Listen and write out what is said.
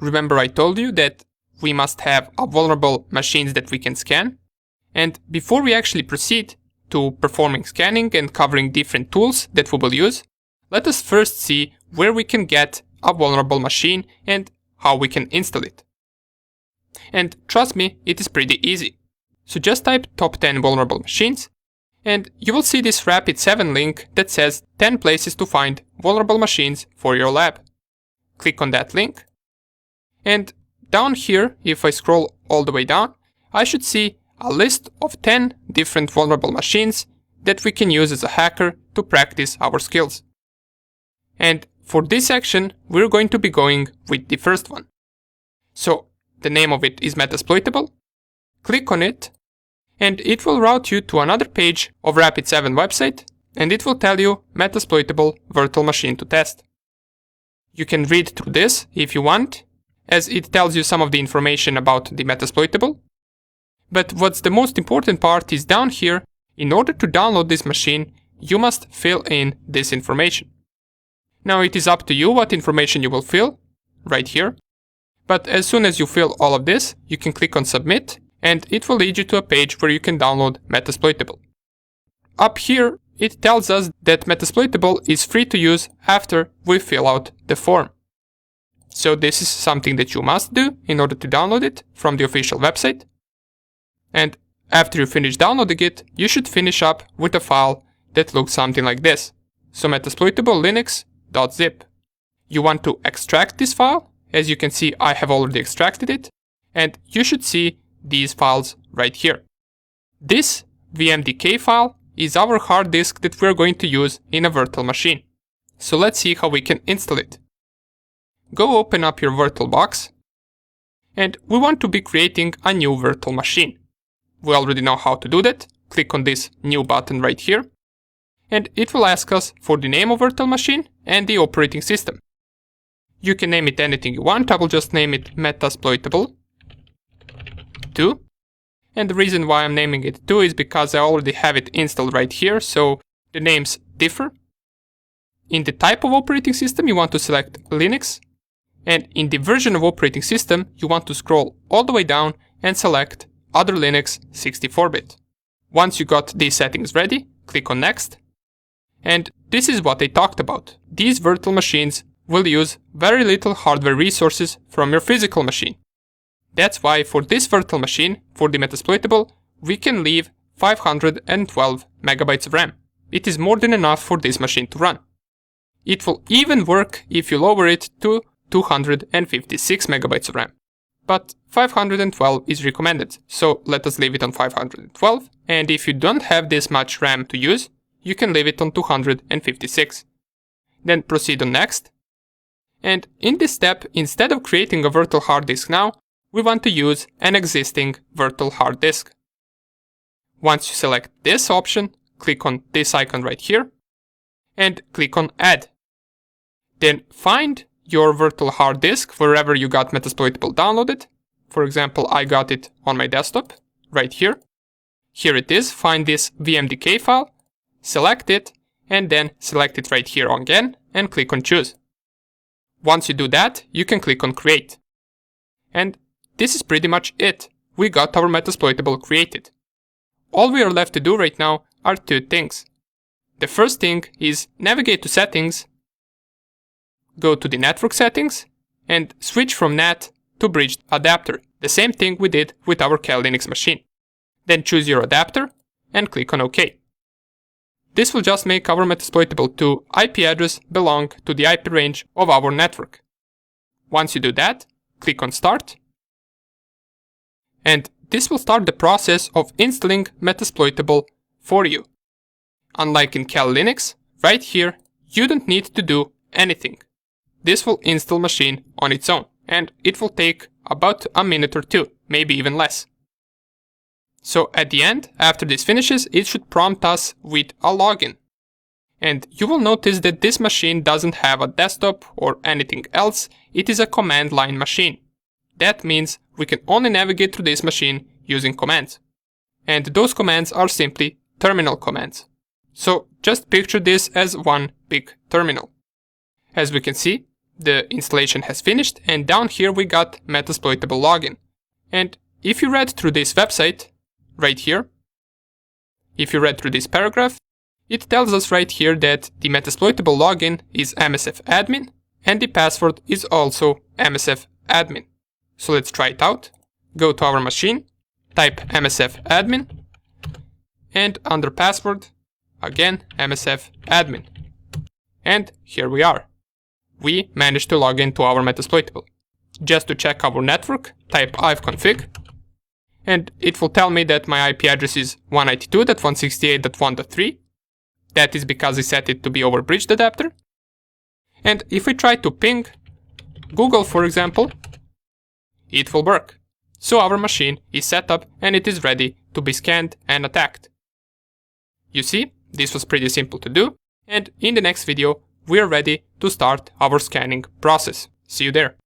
remember I told you that we must have a vulnerable machines that we can scan. And before we actually proceed to performing scanning and covering different tools that we will use, let us first see where we can get a vulnerable machine and how we can install it. And trust me, it is pretty easy. So just type top 10 vulnerable machines, and you will see this Rapid7 link that says 10 places to find vulnerable machines for your lab. Click on that link, and down here, if I scroll all the way down, I should see a list of 10 different vulnerable machines that we can use as a hacker to practice our skills. And for this section, we're going to be going with the first one. So the name of it is Metasploitable. Click on it, and it will route you to another page of Rapid7 website, and it will tell you Metasploitable virtual machine to test. You can read through this if you want, as it tells you some of the information about the Metasploitable. But what's the most important part is down here. In order to download this machine, you must fill in this information. Now it is up to you what information you will fill, right here. But as soon as you fill all of this, you can click on Submit, and it will lead you to a page where you can download Metasploitable. Up here, it tells us that Metasploitable is free to use after we fill out the form. So this is something that you must do in order to download it from the official website. And after you finish downloading it, you should finish up with a file that looks something like this. So Metasploitable linux.zip. You want to extract this file. As you can see, I have already extracted it, and you should see these files right here. This vmdk file is our hard disk that we're going to use in a virtual machine. So let's see how we can install it. Go open up your VirtualBox, and we want to be creating a new virtual machine. We already know how to do that. Click on this new button right here, and it will ask us for the name of virtual machine and the operating system. You can name it anything you want. I will just name it Metasploitable 2. And the reason why I'm naming it 2 is because I already have it installed right here, so the names differ. In the type of operating system, you want to select Linux. And in the version of operating system, you want to scroll all the way down and select Other Linux 64-bit. Once you got these settings ready, click on Next. And this is what I talked about. These virtual machines will use very little hardware resources from your physical machine. That's why for this virtual machine, for the Metasploitable, we can leave 512 megabytes of RAM. It is more than enough for this machine to run. It will even work if you lower it to 256 megabytes of RAM. But 512 is recommended, so let us leave it on 512, and if you don't have this much RAM to use, you can leave it on 256. Then proceed on Next. And in this step, instead of creating a virtual hard disk now, we want to use an existing virtual hard disk. Once you select this option, click on this icon right here, and click on Add. Then find your virtual hard disk wherever you got Metasploitable downloaded. For example, I got it on my desktop, right here. Here it is, find this vmdk file, select it, and then select it right here again, and click on Choose. Once you do that, you can click on Create. And this is pretty much it. We got our Metasploitable created. All we are left to do right now are two things. The first thing is navigate to Settings, go to the Network Settings, and switch from NAT to Bridged Adapter, the same thing we did with our Kali Linux machine. Then choose your adapter and click on OK. This will just make our Metasploitable 2 IP address belong to the IP range of our network. Once you do that, click on Start. And this will start the process of installing Metasploitable for you. Unlike in Kali Linux, right here, you don't need to do anything. This will install machine on its own, and it will take about a minute or two, maybe even less. So at the end, after this finishes, it should prompt us with a login. And you will notice that this machine doesn't have a desktop or anything else, it is a command line machine. That means we can only navigate through this machine using commands. And those commands are simply terminal commands. So just picture this as one big terminal. As we can see, the installation has finished, and down here we got Metasploitable login. And if you read through this website, right here, if you read through this paragraph, it tells us right here that the Metasploitable login is msfadmin, and the password is also msfadmin. So let's try it out. Go to our machine, type msfadmin, and under password, again msfadmin. And here we are. We managed to log into our Metasploitable. Just to check our network, type ivconfig, and it will tell me that my IP address is 192.168.1.3. That is because I set it to be over bridged adapter. And if we try to ping Google, for example, it will work. So our machine is set up and it is ready to be scanned and attacked. You see, this was pretty simple to do, and in the next video we are ready to start our scanning process. See you there.